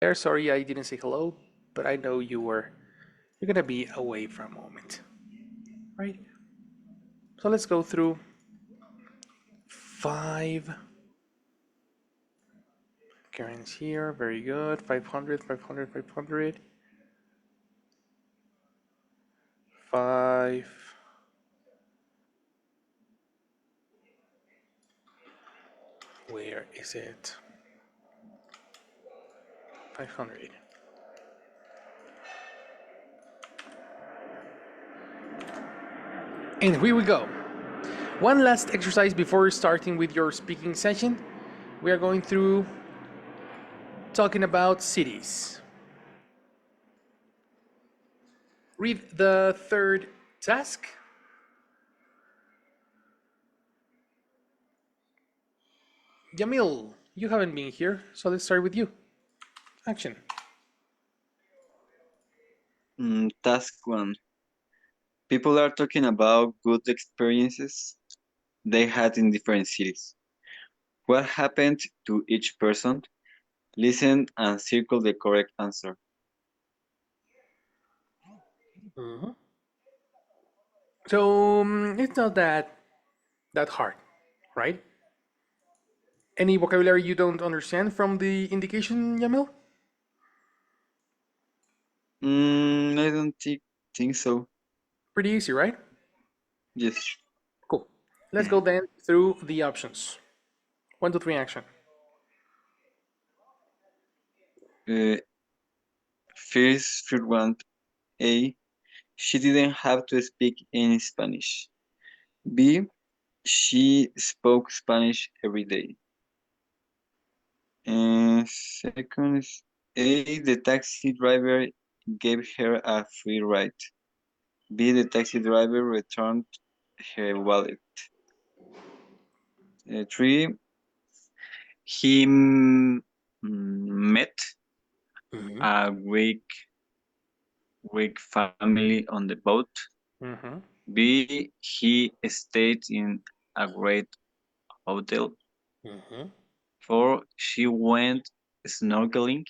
There, sorry I didn't say hello, but I know you're gonna be away for a moment, right? So let's go through five. Karen's here, very good. 500, 500, 500. Five. Where is it? 500. And here we go. One last exercise before starting with your speaking session. We are going through talking about cities. Read the third task. Yamil, you haven't been here, so let's start with you. Action. Task 1. People are talking about good experiences they had in different cities. What happened to each person? Listen and circle the correct answer. Mm-hmm. So it's not that hard, right? Any vocabulary you don't understand from the indication, Yamil? I don't think so. Pretty easy, right? Yes. Cool. Let's go then through the options. One, two, three, action. Uh, first one. A. She didn't have to speak any Spanish. B. She spoke Spanish every day. And second is A. The taxi driver gave her a free ride. B. The taxi driver returned her wallet. 3. He met Mm-hmm. a Greek family on the boat. Mm-hmm. B. He stayed in a great hotel. Mm-hmm. 4. She went snorkeling.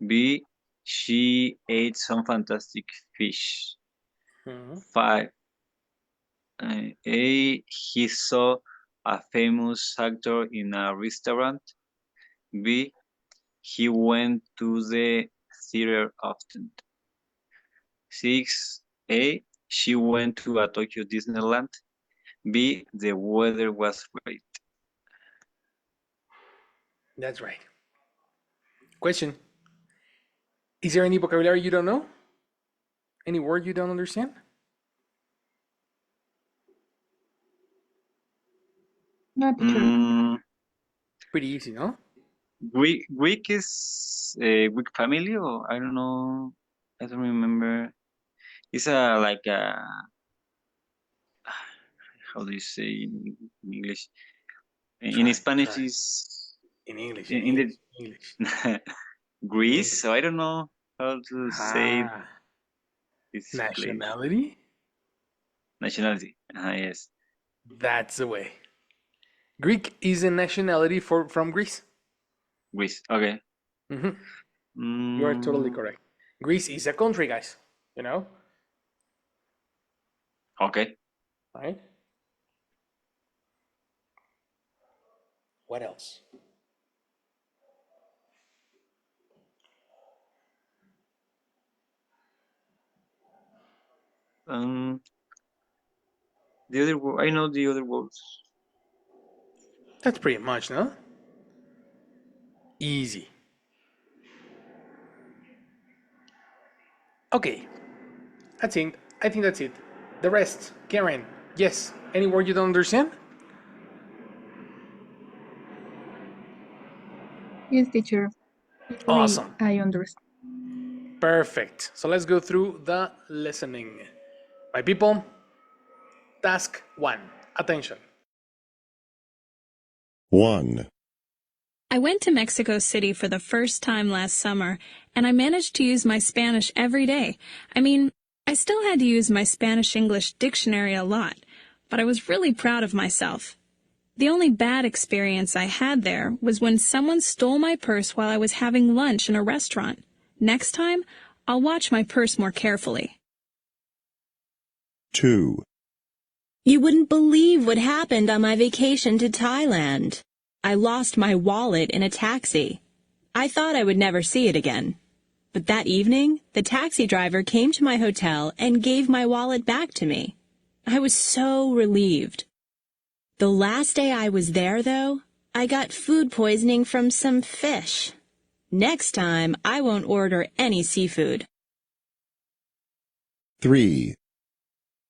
B. She ate some fantastic fish. Mm-hmm. 5. A. He saw a famous actor in a restaurant. B. He went to the theater often. 6. She went to a Tokyo Disneyland. B. The weather was great. That's right. Question. Is there any vocabulary you don't know? Any word you don't understand? No, teacher. Mm, Pretty easy, no? Greek is a Greek family, or I don't know. I don't remember. It's a like a how do you say in English? In Try, Spanish try. is In English, in in English, the in English, in Greece. So English. I don't know how to say Ah, this place. nationality? Nationality. Yes. That's the way. Greek is a nationality from Greece. Greece. Okay. Mm-hmm. You are totally Mm, correct. Greece is a country, guys. You know, okay. right? What else? Um, the other I know the other words. That's pretty much, no? Easy. Okay, I think that's it. The rest, Karen. Yes. Any word you don't understand? Yes, teacher. Usually Awesome. I understand. Perfect. So let's go through the listening. My people, task one. Attention. 1, I went to Mexico City for the first time last summer, and I managed to use my Spanish every day. I mean, I still had to use my Spanish-English dictionary a lot, but I was really proud of myself. The only bad experience I had there was when someone stole my purse while I was having lunch in a restaurant. Next time, I'll watch my purse more carefully. 2. You wouldn't believe what happened on my vacation to Thailand. I lost my wallet in a taxi. I thought I would never see it again. But that evening, the taxi driver came to my hotel and gave my wallet back to me. I was so relieved. The last day I was there, though, I got food poisoning from some fish. Next time, I won't order any seafood. 3.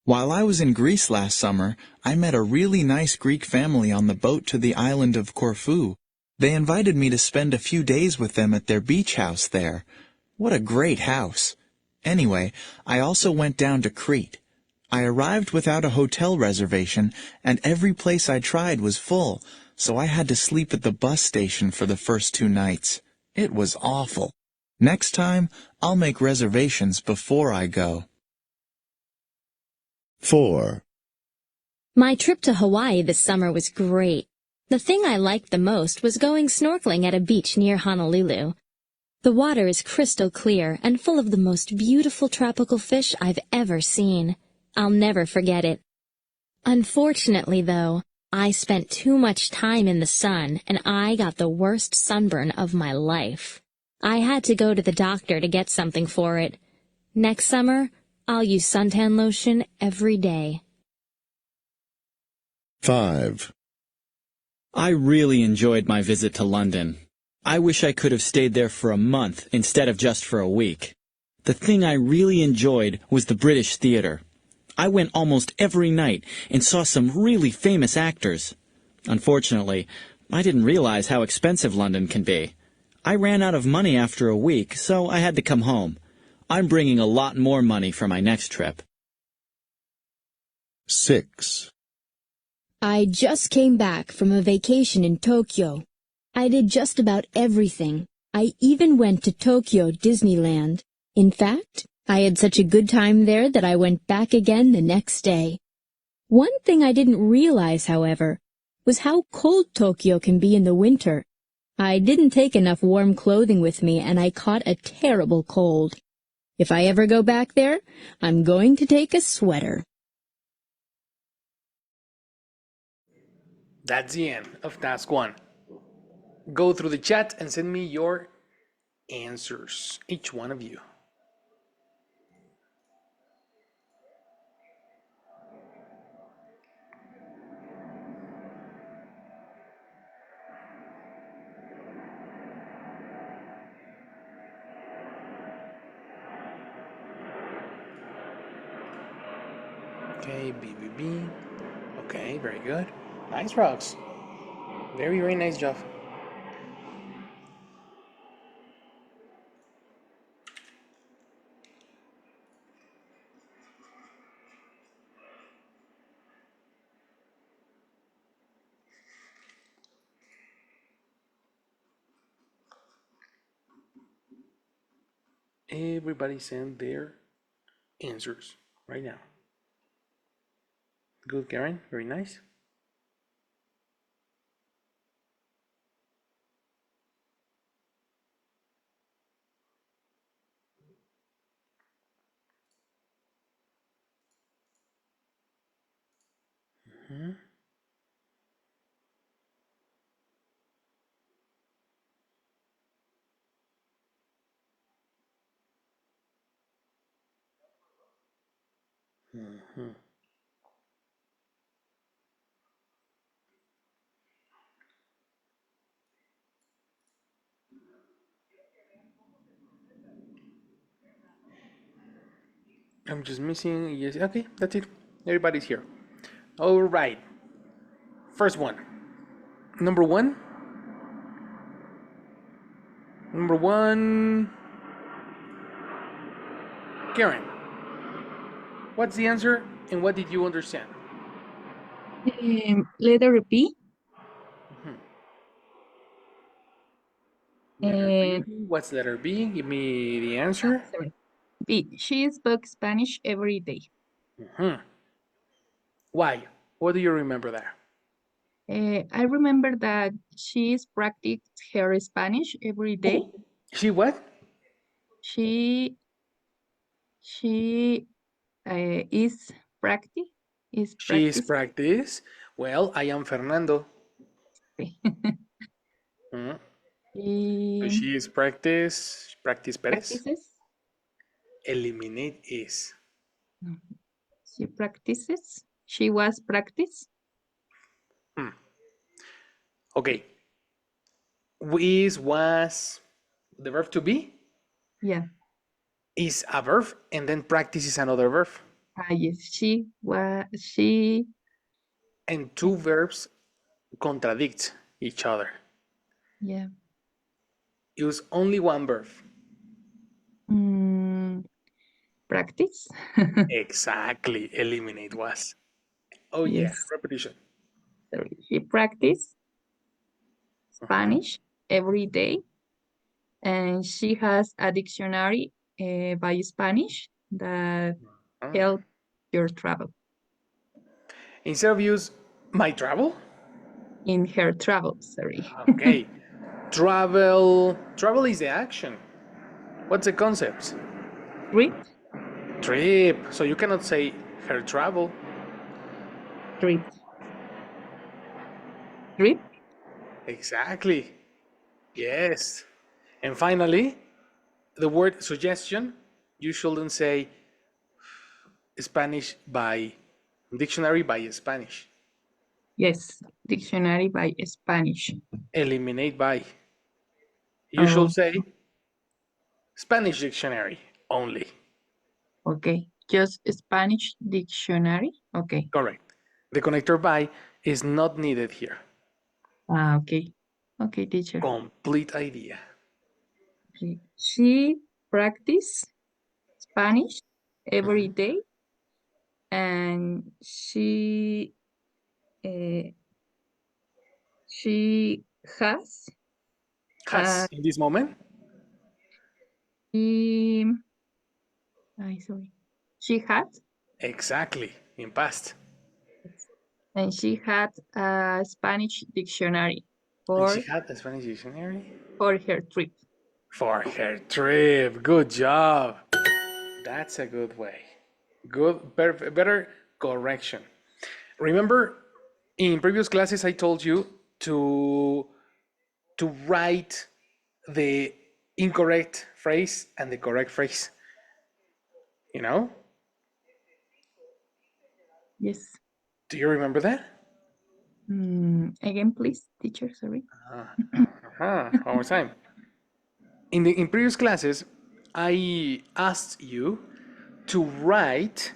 While I was in Greece last summer, I met a really nice Greek family on the boat to the island of Corfu. They invited me to spend a few days with them at their beach house there. What a great house! Anyway, I also went down to Crete. I arrived without a hotel reservation, and every place I tried was full, so I had to sleep at the bus station for the first 2 nights. It was awful. Next time, I'll make reservations before I go. 4. My trip to Hawaii this summer was great. The thing I liked the most was going snorkeling at a beach near Honolulu. The water is crystal clear and full of the most beautiful tropical fish I've ever seen. I'll never forget it. Unfortunately, though, I spent too much time in the sun and I got the worst sunburn of my life. I had to go to the doctor to get something for it. Next summer, I'll use suntan lotion every day. 5. I really enjoyed my visit to London. I wish I could have stayed there for a month instead of just for a week. The thing I really enjoyed was the British theater. I went almost every night and saw some really famous actors. Unfortunately, I didn't realize how expensive London can be. I ran out of money after a week, so I had to come home. I'm bringing a lot more money for my next trip. 6. I just came back from a vacation in Tokyo. I did just about everything. I even went to Tokyo Disneyland. In fact, I had such a good time there that I went back again the next day. One thing I didn't realize, however, was how cold Tokyo can be in the winter. I didn't take enough warm clothing with me and I caught a terrible cold. If I ever go back there, I'm going to take a sweater. That's the end of task 1. Go through the chat and send me your answers, each one of you. Okay, BBB. Okay, very good. Nice, Rocks. Very, very nice job. Everybody send their answers right now. Good, Karen. Very nice. Mm-hmm. Mm-hmm. I'm just missing. Yes. Okay, that's it. Everybody's here. All right. First one. Number one. Number one. Karen. What's the answer and what did you understand? Letter B. Letter B. What's letter B? Give me the answer. Sorry. B. She spoke Spanish every day. Why? What do you remember there? I remember that she's practiced her Spanish every day. She what? She she is practice is She is practice. practice. Well, I am Fernando. Mm. So She she is practice. Practice Pérez. practices. Eliminate is. She practices. She was practice. Okay. Is, was, the verb to be Yeah. is a verb, and then practice is another verb. Yes. She was. She. And two verbs contradict each other. Yeah. Use only one verb. Practice. Exactly. Eliminate was. Oh yeah. Yes. Repetition. Sorry. She practice Spanish every day, and she has a dictionary by Spanish that help your travel Instead of use my travel. in her travel. Sorry. Okay. Travel. Travel is the action. What's the concept? Trip. Trip. So you cannot say her travel. Trip. Trip. Exactly. Yes. And finally, the word suggestion, you shouldn't say Spanish by dictionary by Spanish. Yes. Dictionary by Spanish. Eliminate by. You should Oh, say Spanish dictionary only. okay. Just Spanish dictionary. Okay. Correct. The connector by is not needed here. Okay. Okay, teacher. Complete idea. Okay. She practice Spanish every day, and uh, she has Has in this moment? she sorry. She had Exactly. In past. and she had a Spanish dictionary And she for had a Spanish dictionary her trip. for her trip. Good job. That's a good way. Good, better correction. Remember, in previous classes, I told you to write the incorrect phrase and the correct phrase. You know? Yes. Do you remember that? Again, please, teacher. Sorry. One more time. In previous classes, I asked you to write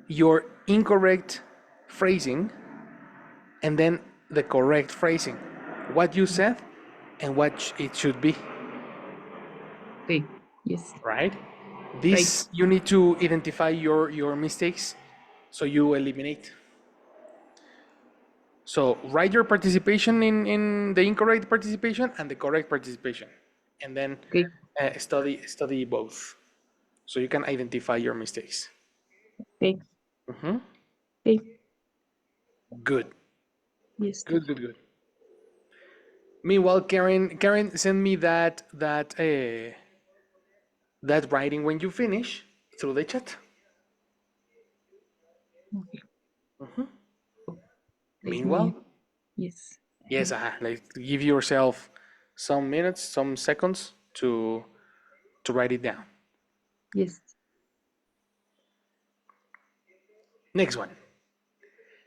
your incorrect phrasing and then the correct phrasing. What you said and what it should be. Okay. Yes. Right? Right. This you need to identify your mistakes so you eliminate. So write your participation in the incorrect participation and the correct participation, and then Okay. study both so you can identify your mistakes. Okay. Mhm. Okay. Good, Yes, good, teacher. good, good. Meanwhile, Karen, send me that writing when you finish through the chat. Okay. Let me. Meanwhile, Yes. yes, like give yourself some minutes, some seconds to write it down. Yes. Next one,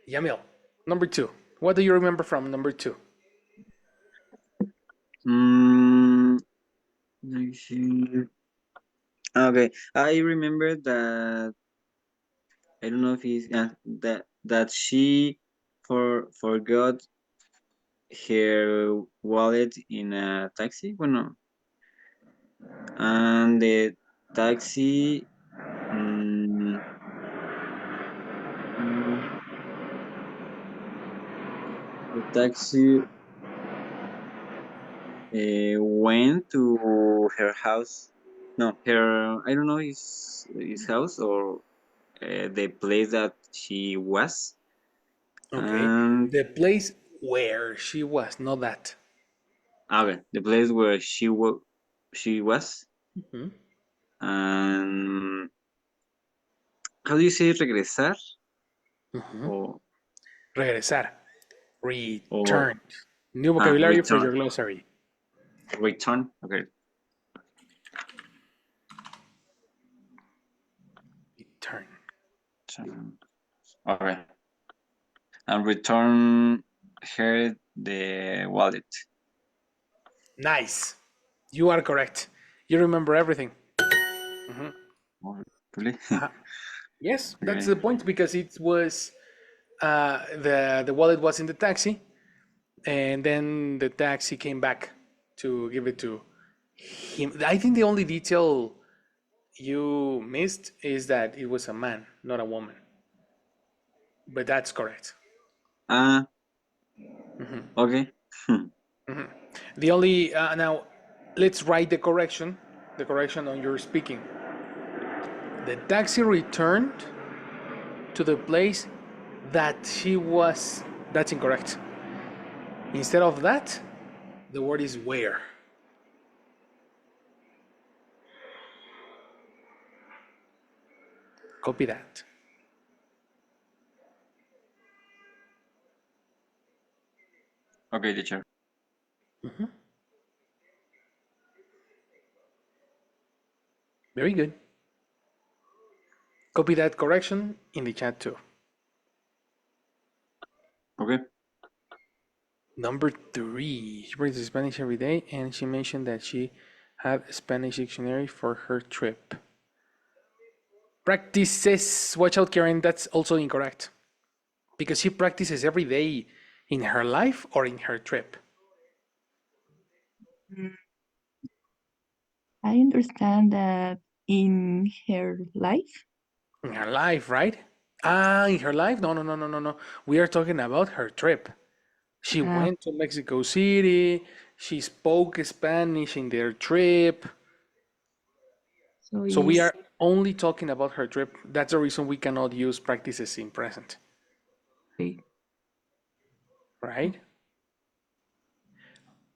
Yamil, number 2. What do you remember from number 2? Let see. Okay, I remember that I don't know if he's that she forgot her wallet in a taxi. Well, no, and taxi. Mm, mm, the taxi went to her house. No, her. I don't know his house or the place that she was. Okay. And The place where she was, not that. okay, the place where she was. Mhm. And how do you say regresar? Mhm. Or Regresar. or Return. New vocabulary for your return. glossary. Return. Okay. Return. Okay. And return her the wallet. Nice. You are correct. You remember everything. Oh, really? Uh-huh. Yes, that's Okay. the point because it was the wallet was in the taxi, and then the taxi came back to give it to him. I think the only detail you missed is that it was a man, not a woman. But that's correct. Ah, okay. The only now, let's write the correction on your speaking. The taxi returned to the place that she was. That's incorrect. Instead of that, the word is where. Copy that. Okay, teacher. Very good. Copy that correction in the chat too. Okay. Number 3. She practices Spanish every day, and she mentioned that she had a Spanish dictionary for her trip. Practices. Watch out, Karen. That's also incorrect. Because she practices every day in her life or in her trip. I understand that in her life. In her life, right? Ah, in her life? No, no, no, no, no, no. We are talking about her trip. She went to Mexico City. She spoke Spanish in their trip. So So we is are only talking about her trip. That's the reason we cannot use practices in present, okay. right?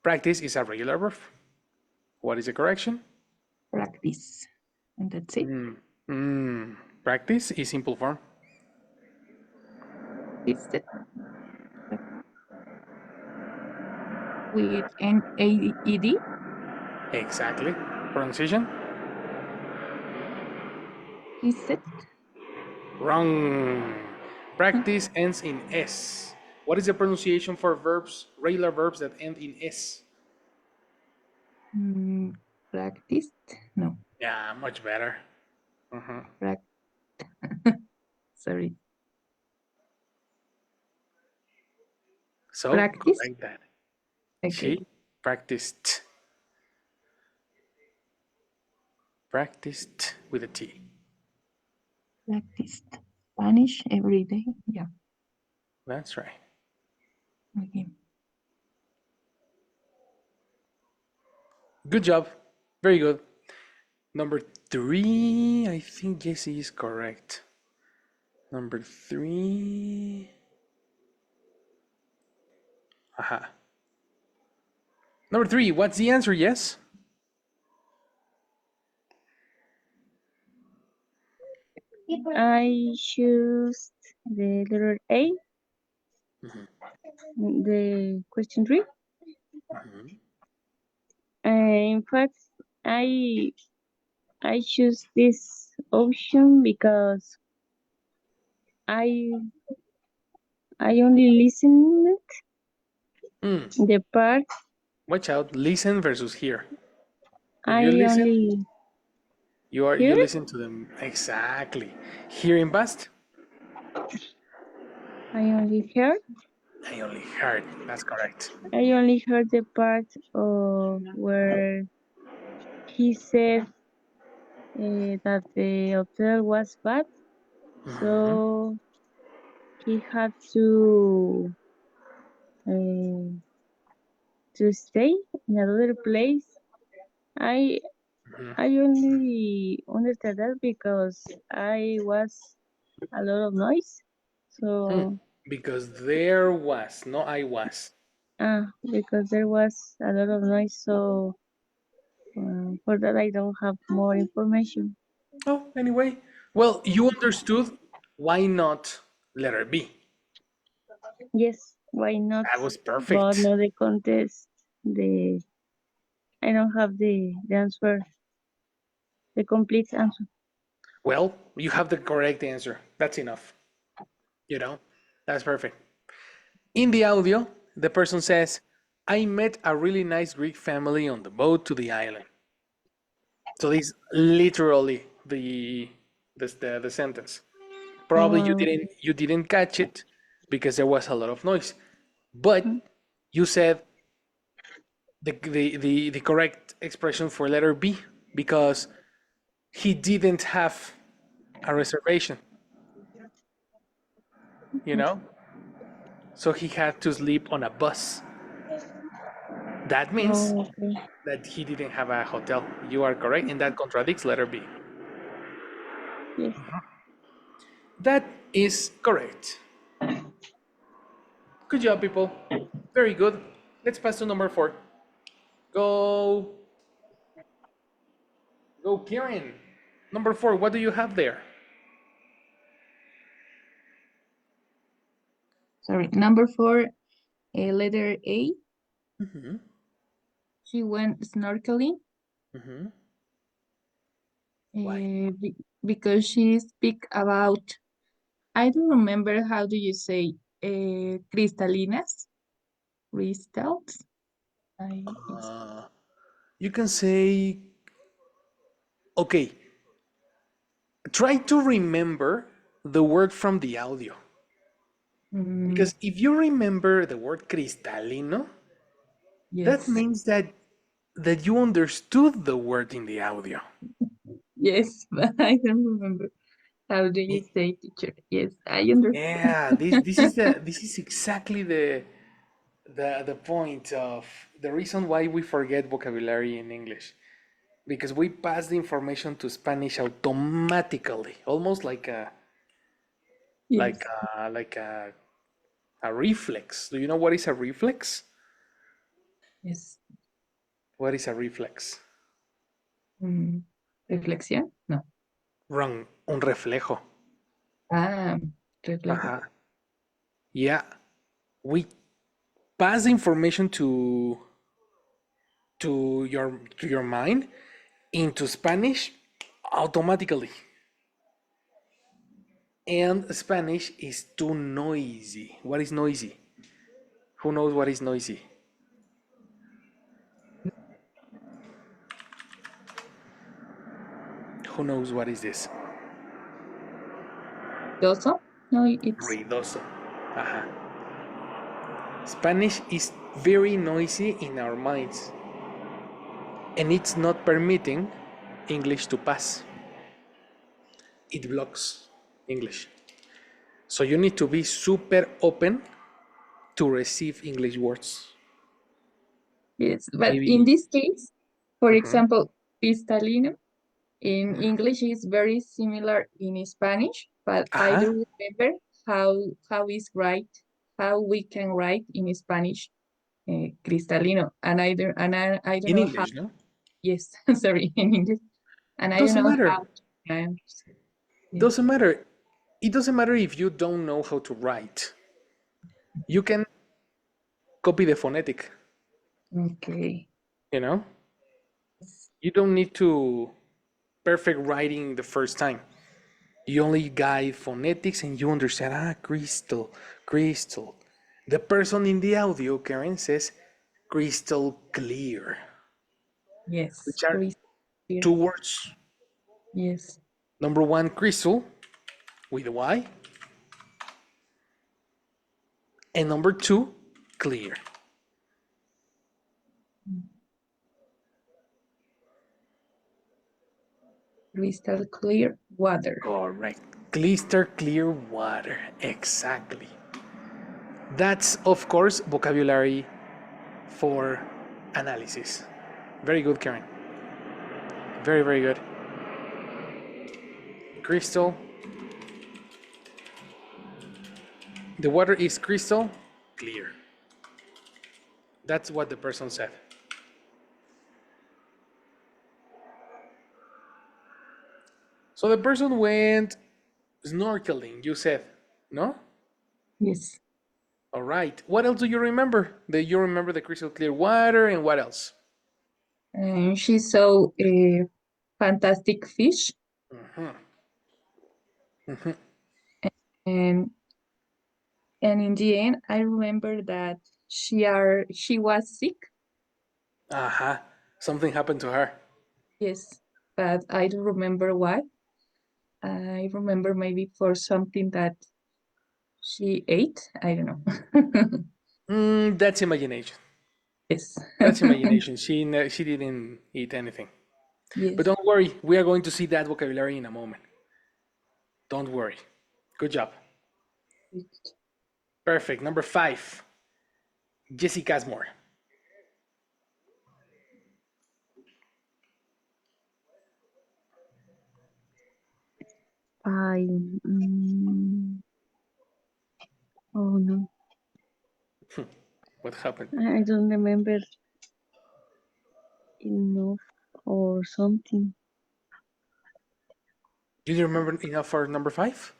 Practice is a regular verb. What is the correction? Practice. And that's it. Practice is simple form. Is it with N-A-E-D? Exactly. Pronunciation? Is it? Wrong. Practice ends in S. What is the pronunciation for verbs, regular verbs that end in S? Practiced? No. Yeah, much better. Sorry. So Practice? correct that. Okay. She practiced. Practiced with a T. Practiced Spanish every day. Yeah. That's right. Okay. Good job. Very good. Number 3, I think Jessie is correct. Number 3. Aha. Number 3, what's the answer? Yes? I choose the letter A, the question 3. In fact, I I choose this option because I I only listened the part. Watch out. Listen versus hear. If you I listen, only you hear. listen to them exactly. Hear in past? I only heard. I only heard. That's correct. I only heard the part of where he said that the hotel was bad, so he had uh, to stay in another place. I I only understand that because I was a lot of noise. So Because there was, no I was. Because there was a lot of noise, so for that I don't have more information. Oh, anyway. Well, you understood why not letter B. Yes, why not? That was But perfect. no the contest. The I don't have the answer, the complete answer. Well, you have the correct answer. That's enough. You know, that's perfect. In the audio, the person says, I met a really nice Greek family on the boat to the island. So this is literally the sentence. Probably Oh, you didn't catch it because there was a lot of noise. But you said the correct expression for letter B because he didn't have a reservation, you know? So he had to sleep on a bus. That means okay. that he didn't have a hotel. You are correct, and that contradicts letter B. Yes. That is correct. Good job, people. Very good. Let's pass to number 4. Go, go, Karen. Number 4, what do you have there? Sorry. Number 4, letter A. Mm-hmm. She went snorkeling Mm-hmm. Why? because she speak about, I don't remember how do you say, cristalinas, crystals. Yes. You can say, okay, try to remember the word from the audio. Mm, Because if you remember the word cristalino, that yes. means that you understood the word in the audio. Yes, but I don't remember. How do you say, teacher? Yes, I understand. Yeah, this is exactly the point of the reason why we forget vocabulary in English. Because we pass the information to Spanish automatically, almost like Yes. a like a reflex. Do you know what is a reflex? Yes. What is a reflex? Mm, reflexión? No. Wrong. Un reflejo. Ah, reflejo. Ajá. Yeah. We pass the information to your mind into Spanish automatically. And Spanish is too noisy. What is noisy? Who knows what is noisy? Who knows what is this? Doso? No, it's Ruidoso. Ajá. Spanish is very noisy in our minds, and it's not permitting English to pass. It blocks English. So you need to be super open to receive English words. yes. But in Maybe. this case, for Mhm. example, cristalino in English is very similar in Spanish, but I Ajá. don't remember how is right, how we can write in Spanish cristalino, and I don't In know how. English, no? Yes, sorry, in English, and I don't Doesn't know matter. how to pronounce. Yes. Doesn't matter. It doesn't matter if you don't know how to write. You can copy the phonetic, Okay. you know? You don't need to perfect writing the first time. You only guide phonetics and you understand, crystal, crystal. The person in the audio, Karen, says crystal clear, Yes. which are Crystal clear. two words. Yes. Number one, crystal with a Y, and number two, clear. Crystal clear water. Correct. Crystal clear water. Exactly. That's, of course, vocabulary for analysis. Very good, Karen. Very, very good. Crystal. The water is crystal clear. That's what the person said. So the person went snorkeling, you said, no? Yes. All right. What else do you remember? Do you remember the crystal clear water and what else? And she saw a fantastic fish. Mhm. Mhm. And in the end, I remember that she was sick. Uh-huh. Something happened to her. Yes, but I don't remember what. I remember maybe for something that she ate. I don't know. That's imagination. Yes. That's imagination. She didn't eat anything. But Yes. don't worry, we are going to see that vocabulary in a moment. Don't worry. Good job. Perfect. Number 5. Jesse Casmore. I, oh no, What happened? I don't remember enough or something. You didn't remember enough for number 5?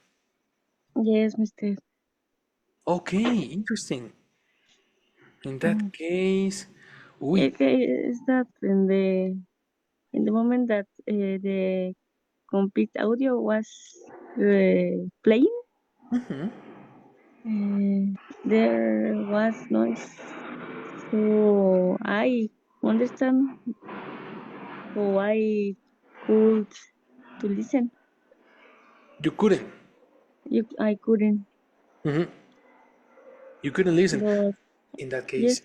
Yes, Mister. Okay, interesting. In that Mm. case, we. Okay, is that in the moment that the complete audio was playing, there was noise, so I understand, so I could to listen. You couldn't. I couldn't, Mhm. You couldn't listen. but In that yes, case,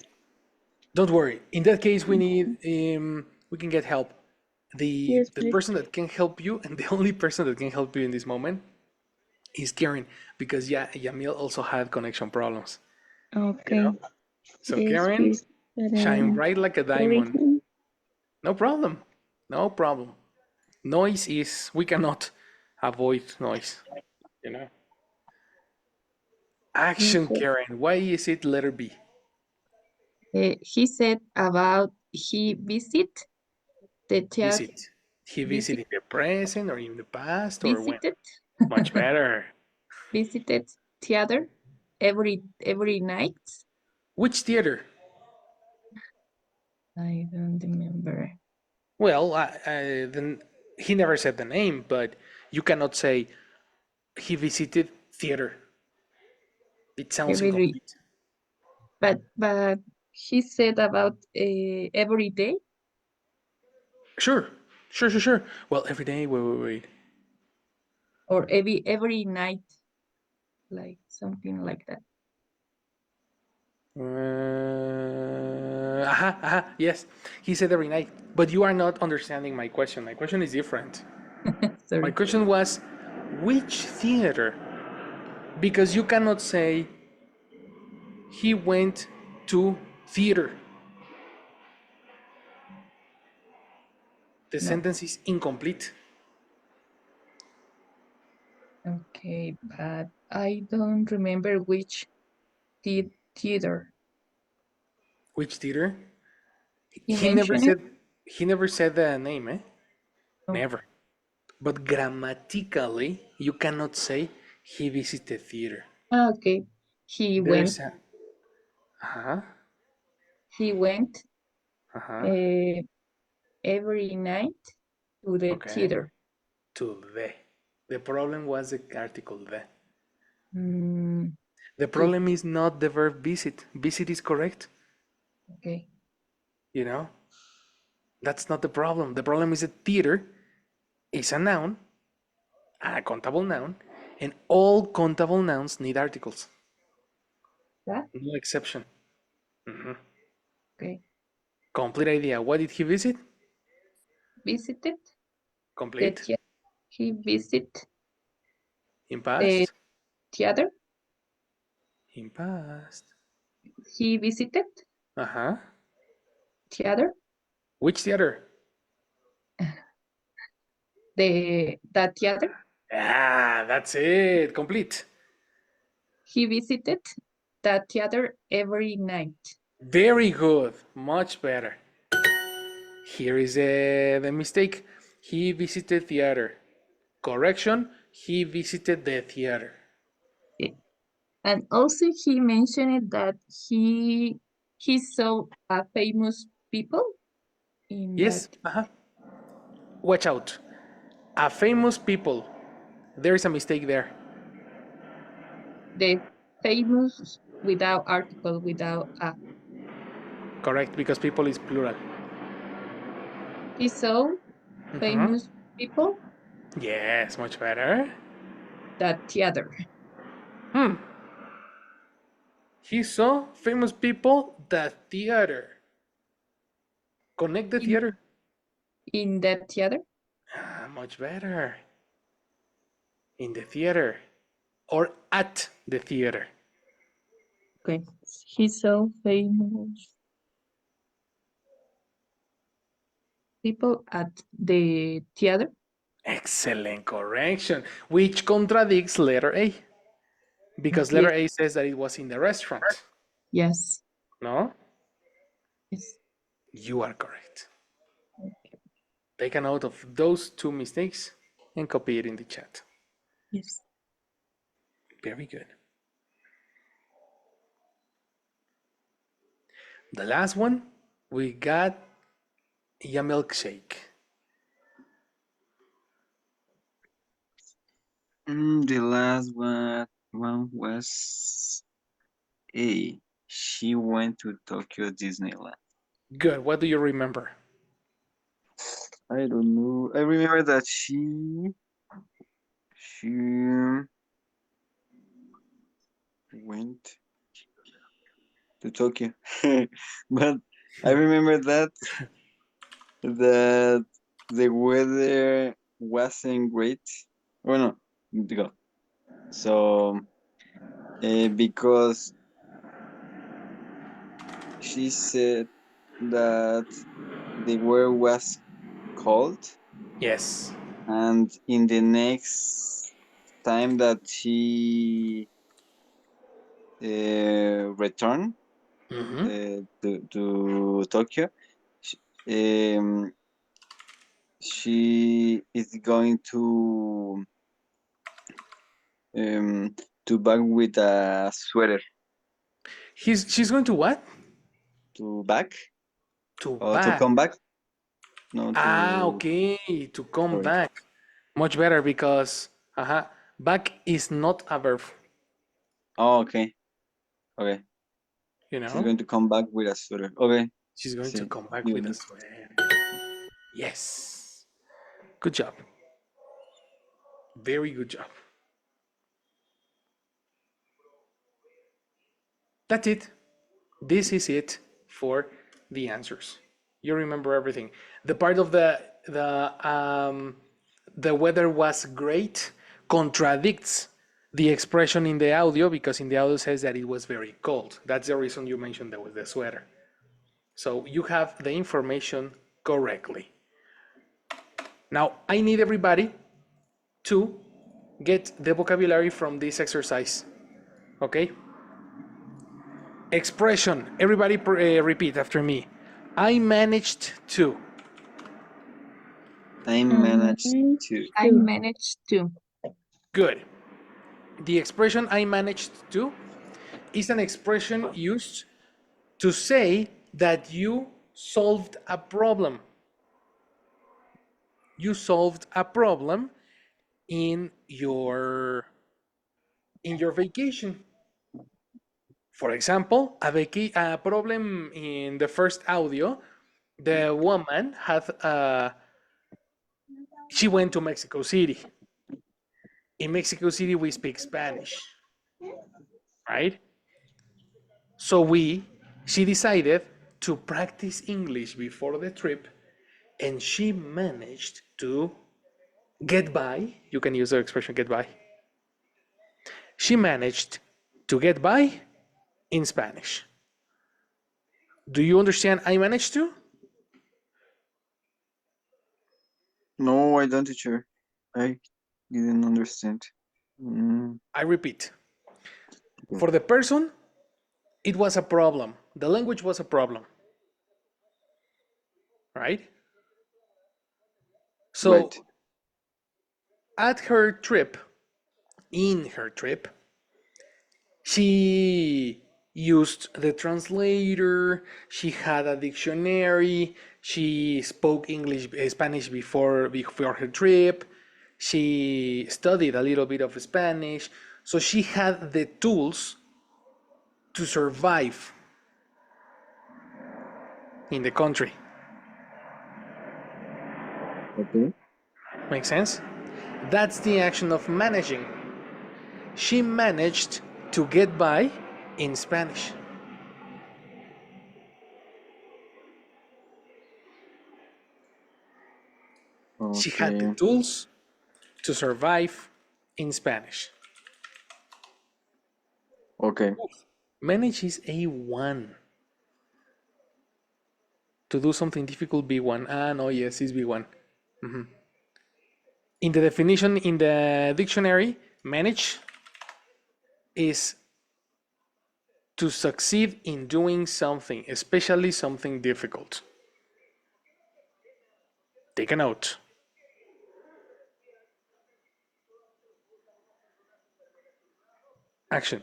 don't worry. In that case, we can get help. yes, The please. person that can help you, and the only person that can help you in this moment is Karen, because yeah, Yamil also had connection problems. You Okay, know. So yes, Karen, please. But, shine bright like a sorry. diamond. No problem. No problem. Noise is we cannot avoid noise. You know. Action, Okay. Karen. Why is it letter B? He said about he the theater, Visit. He visit, visited in the present or in the past or when? visited, Much better. visited theater every night. Which theater? I don't remember. Well, then he never said the name, but you cannot say he visited theater. It sounds Every, incomplete. but he said about every day Sure, sure. Well, every day. Wait. or every night, like something like that. Yes, he said every night. But you are not understanding my question. My question is different. My Sorry. question was, which theater? Because you cannot say he went to theater. The No. sentence is incomplete. Okay, but I don't remember which theater Which theater? he He never mentioned it. said he never said the name, eh? No. Never. But grammatically, you cannot say he visited theater. Okay. He There's went. a uh-huh, He went uh-huh. uh, every night to the Okay. theater. To the. The problem was the article the. Mm, The to. problem is not the verb visit. Visit is correct, Okay. you know? That's not the problem. The problem is that theater is a noun, a countable noun, and all countable nouns need articles. That. No exception. Mhm. Okay. Complete idea. What did he visit? Visited the Complete. theater. He visited In the past. theater. In past. He visited Uh-huh. theater. Which theater? That theater. Ah, that's it. Complete. he visited the theater every night. Very good. Much better. Here is the mistake. He visited theater. Correction, he visited the theater. Okay. And also he mentioned that he saw a famous people in Yes, that watch out. A famous people. There is a mistake there. the famous without article without a. Correct, because people is plural. He saw famous people Yes, much better. that theater. He saw famous people the theater. Connect the theater. In that theater? Much better. In the theater. Or at the theater. Okay. He saw famous people at the theater. Excellent correction. Which contradicts letter A. Because letter A says that it was in the restaurant. Yes. No? Yes. You are correct. Take a note of those two mistakes and copy it in the chat. Yes. Very good. The last one, we got a milkshake. The last one was A. She went to Tokyo Disneyland. Good. What do you remember? I don't know. I remember that she went to Tokyo, but I remember that the weather wasn't great. Oh no, go. So because she said that the weather was cold, Yes. and in the next time that she returned to Tokyo, um, she is going to back with a sweater. She's going to what? To back To or to back. come back? No, to Okay. To come sorry. back. Much better because back is not a verb. Oh, okay, okay. You She's know? going to come back with a sweater. Okay. She's going to See, come back you with a know. sweater. Yes. Good job. Very good job. That's it. This is it for the answers. You remember everything. The part of the weather was great contradicts the expression in the audio because in the audio says that it was very cold. That's the reason you mentioned there was the sweater. So you have the information correctly. Now I need everybody to get the vocabulary from this exercise. Okay? Expression. Everybody repeat after me. I managed to. I managed to. I managed to. Good. The expression I managed to is an expression used to say that you solved a problem. You solved a problem in your vacation. For example, a problem in the first audio, the woman had she went to Mexico City. In Mexico City, we speak Spanish, right? So she decided to practice English before the trip, and she managed to get by. You can use the expression get by. She managed to get by in Spanish. Do you understand I managed to? No, I don't, teacher. I didn't understand. I repeat. For the person, it was a problem. The language was a problem. Right? So Right. at her trip, in her trip, she used the translator, she had a dictionary, she spoke Spanish before her trip, she studied a little bit of Spanish, so she had the tools to survive in the country. Okay. Make sense? That's the action of managing. She managed to get by in Spanish. She had the Okay. tools to survive in Spanish. Okay. Manage is A1. To do something difficult, B1. Ah, no, yes, it's B1. In the definition in the dictionary, manage is to succeed in doing something, especially something difficult. Take a note. Action.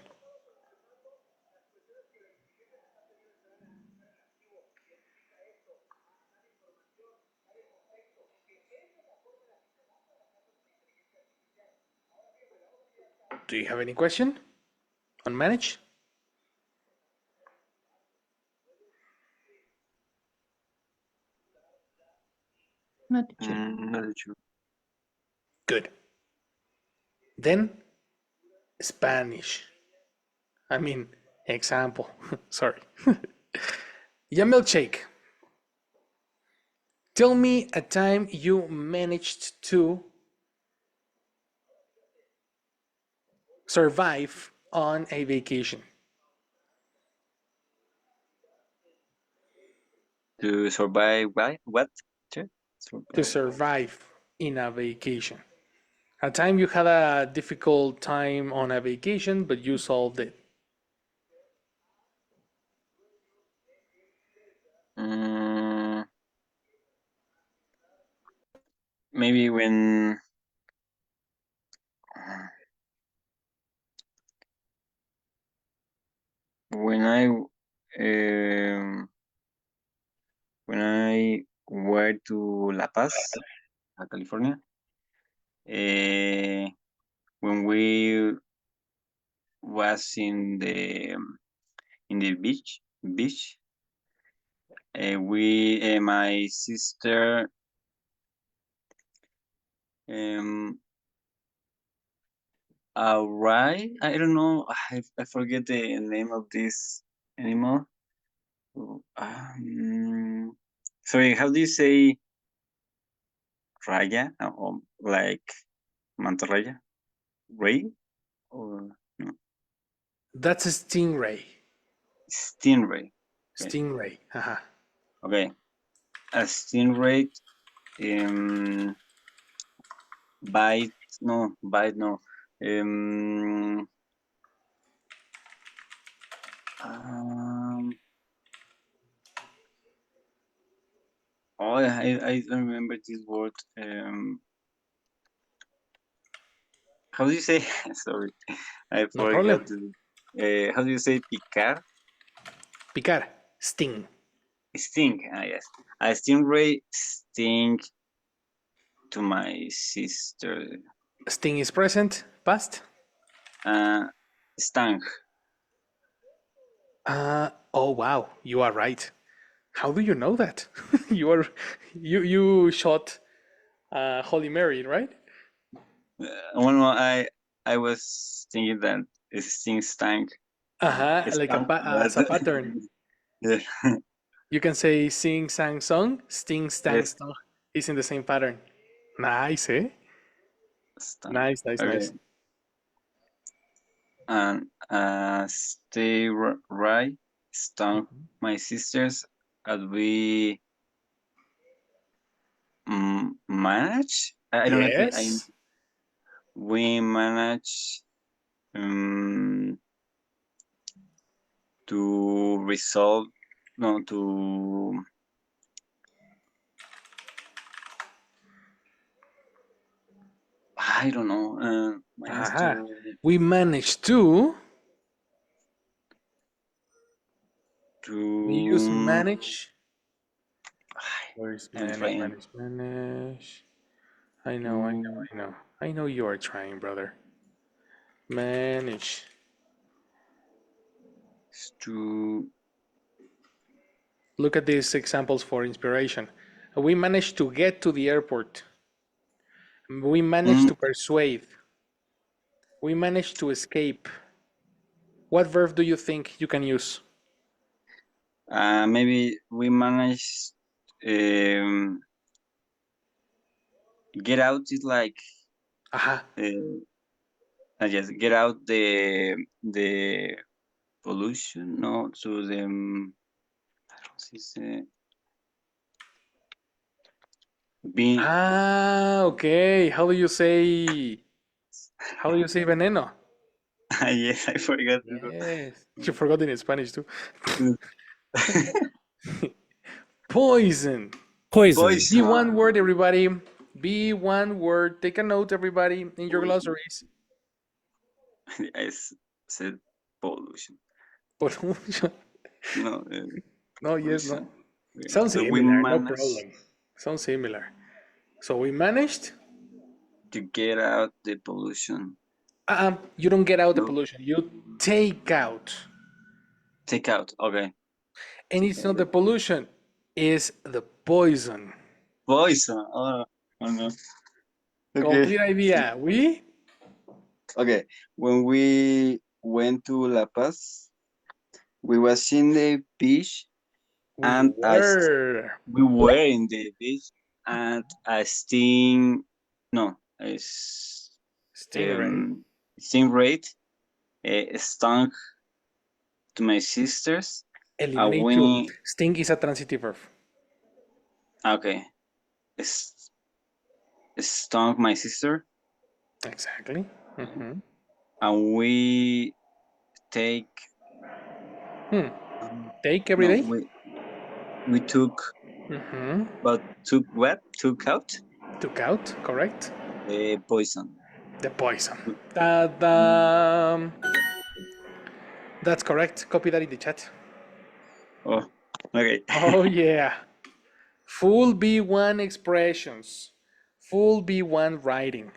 Do you have any question on manage? Not sure. Not sure. Good. Then Spanish. I mean, example. Sorry. Yeah, milkshake. Tell me a time you managed to survive on a vacation. To survive what? Sure. To Survive. survive in a vacation. A time you had a difficult time on a vacation, but you solved it. Maybe when I when I went to La Paz, California, when we was in the beach, we my sister um right, I don't know, I forget the name of this animal. Sorry, how do you say raya, or like mantarraya? Ray or no? That's a stingray. Stingray. Okay. Stingray. Haha. Okay. A stingray um bite no. Um, um oh, I don't remember this word. How do you say? Sorry, I No problem. forgot. How do you say picar? Picar. Sting. Sting. Ah, yes. A stingray sting to my sister. Sting is present. Past. Uh, Stang. Oh wow, you are right. How do you know that? You shot Holy Mary, right? One more. I was thinking that it's sting stang. Like Stang, as but a pattern. yeah. You can say sing, sang, song, sting, stang, Yes, stong. It's in the same pattern. Nice, eh? stang. Nice, nice, Okay. nice. And stay right, stung my sisters, and we manage. I don't know if Yes. we manage. Um, to resolve, no, to I don't know. Manage Aha. to We managed to. You use to. manage. Where's I'm manage, trying manage, manage? I know, I know, to I know. I know you are trying, brother. Manage. to. Look at these examples for inspiration. We managed to get to the airport. We managed Mm, to persuade. We managed to escape. What verb do you think you can use? maybe we manage. Um, get out is like. Aha. Yes, get out the pollution. No, to the. ¿Cómo se dice? Being. Ah, okay. How do you say veneno? Yes, I forgot. Yes. You forgot in Spanish too. Mm. Poison. Poison. Be Poison. one word, everybody. Be one word. Take a note, everybody, in your Poison. glossaries. Said pollution. Pollution. No, No, yes, no. poison. Yeah. Sounds We similar, no managed problem. Sounds similar. So we managed. to get out the pollution. You don't get out the No, pollution. You take out. take out. Okay. And Take it's out not the the pollution, it's the poison. poison. Oh no. Okay. Complete idea. We Okay. When we went to La Paz, we was in the beach we and were we were in the beach and a sting, no, stingray. stingray stung to my sisters. Eliminate two. We Sting is a transitive verb. okay, s- stung my sister, Exactly. Mhm. and we take Hmm. Take every no, day. we took, Mhm. but took what? Took out Took out. Correct. the poison. The poison. We- Ta-da. That's correct. Copy that in the chat. Oh, okay. Oh yeah. Full B1 expressions. Full B1 writing.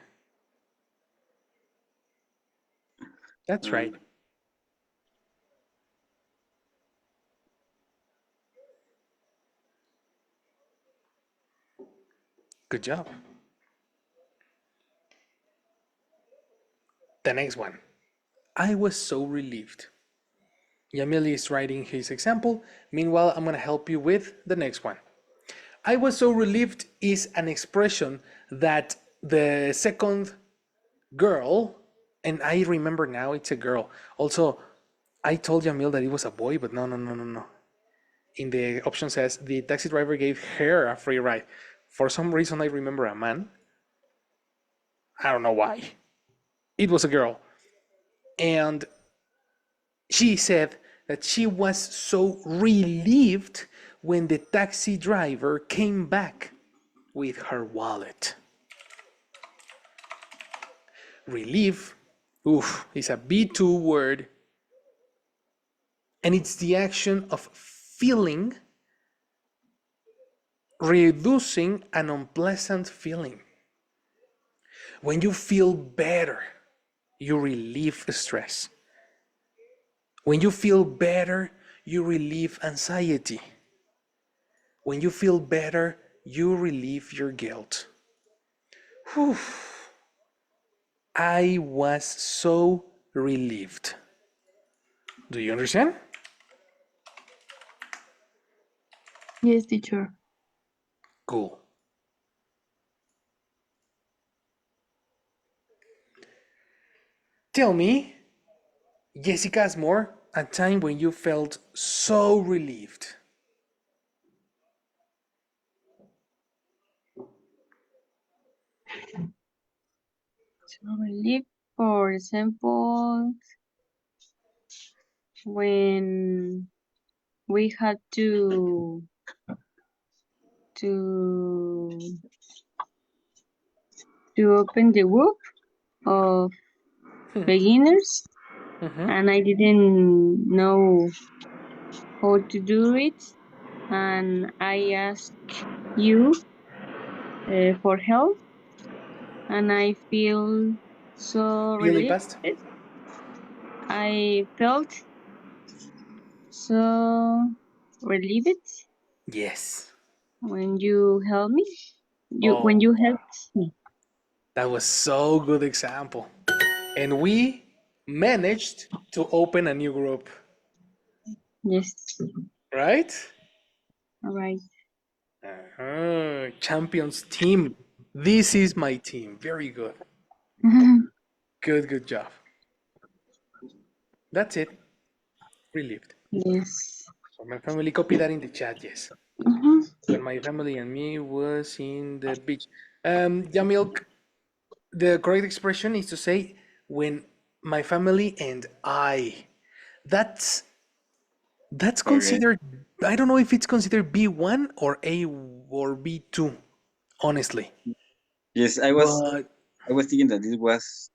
That's right. Good job. The next one. I was so relieved. Yamili is writing his example. Meanwhile, I'm going to help you with the next one. I was so relieved is an expression that the second girl, and I remember now it's a girl. Also, I told Yamil that it was a boy, but no, no, no, no, no. In the option says the taxi driver gave her a free ride. For some reason, I remember a man. I don't know why. It was a girl. And she said that she was so relieved when the taxi driver came back with her wallet. Relief, oof, is a B2 word, and it's the action of feeling, reducing an unpleasant feeling. When you feel better, you relieve stress. When you feel better, you relieve anxiety. When you feel better, you relieve your guilt. Whew. I was so relieved. Do you understand? Yes, teacher. Cool. Tell me, Jessica Asmore, a time when you felt so relieved. So relief, for example, when we had to open the group of beginners, and I didn't know how to do it, and I asked you for help, and I feel so Feeling relieved. past? I felt so relieved Yes. when you helped me. When Oh, you wow. helped me. That was so good example. And we managed to open a new group, Yes. right? All right. Champions team. This is my team. Very good. Good job. That's it. Relieved. Yes. So my family, copy that in the chat, yes. Mhm. When my family and me was in the beach. Jamil, the correct expression is to say when my family and I. That's Okay. considered. I don't know if it's considered B1 or A or B2, honestly. Yes, But I was thinking that this was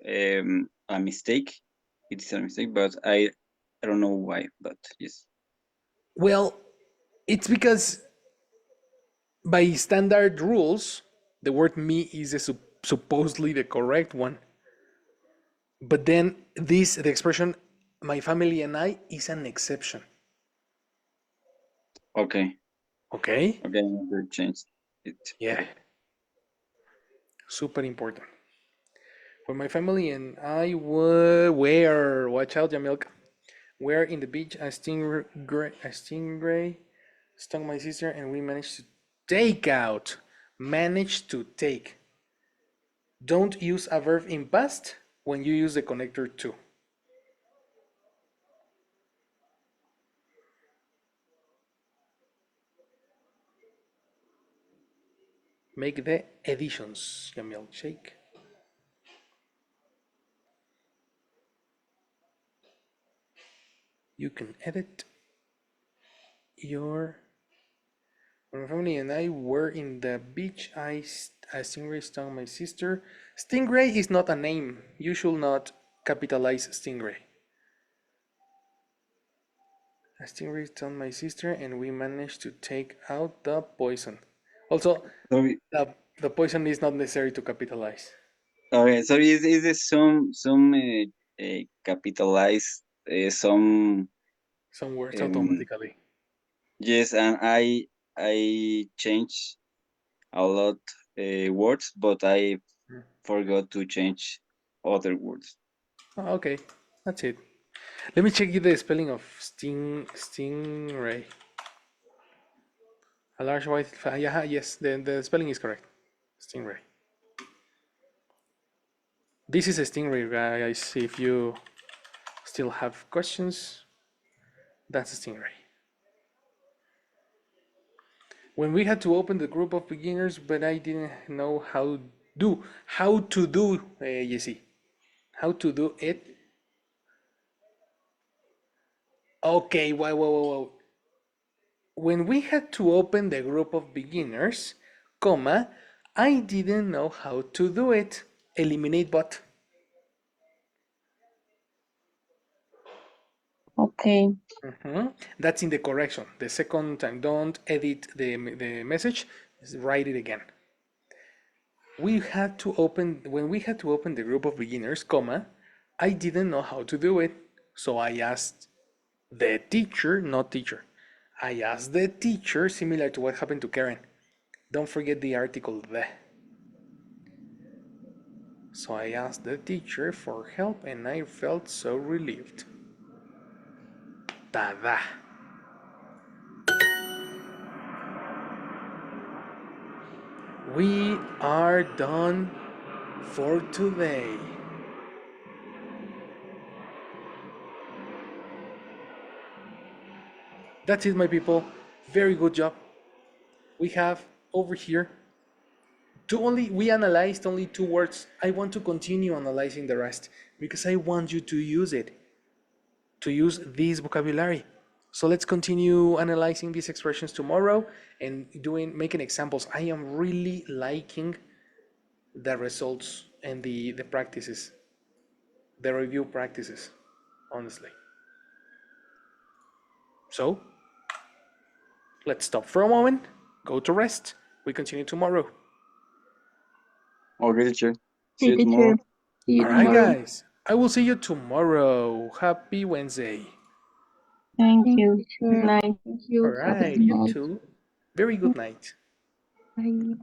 a mistake. It is a mistake, but I don't know why. But yes. well, it's because by standard rules, the word me is supposedly the correct one. But then the expression my family and I is an exception. Okay. Okay? Okay, I'm going to change it. Yeah, super important. When my family and I were, watch out, Jamilk, were in the beach, a stingray stung my sister, and we managed to take out. Managed to take. Don't use a verb in past when you use the connector to. Make the additions, Jamil. Shake. You can edit your. When my family and I were in the beach, a stingray stung my sister. Stingray is not a name. You should not capitalize stingray. A stingray stung my sister, and we managed to take out the poison. Also, Sorry. the poison is not necessary to capitalize. Okay. So is there some capitalized some Some words um automatically. yes, and I changed a lot words, but I forgot to change other words. Oh, okay, that's it. Let me check you the spelling of stingray. A large white. Yeah, yes, the spelling is correct. Stingray. This is a stingray, guys. If you still have questions, that's a stingray. When we had to open the group of beginners, but I didn't know how to do, Jesse, how to do it. Okay, whoa. When we had to open the group of beginners, comma, I didn't know how to do it. Eliminate but. Okay. That's in the correction. The second time, don't edit the message. Just write it again. When we had to open the group of beginners, comma, I didn't know how to do it, so I asked the teacher, not teacher. I asked the teacher, similar to what happened to Karen. Don't forget the article the. So I asked the teacher for help, and I felt so relieved. Tada. We are done for today. That's it, my people. Very good job. We have over here we analyzed only 2 words. I want to continue analyzing the rest because I want you to use it to use this vocabulary. So let's continue analyzing these expressions tomorrow and making examples. I am really liking the results and the practices, the review practices, honestly. So let's stop for a moment, go to rest. We continue tomorrow. Okay, teacher. See Sí, you teacher. tomorrow. See you All right, tomorrow. guys. I will see you tomorrow. Happy Wednesday. Thank Thank you. you, Good teacher. night. Thank you. All Have a right, good you night. too. Very good night. Bye.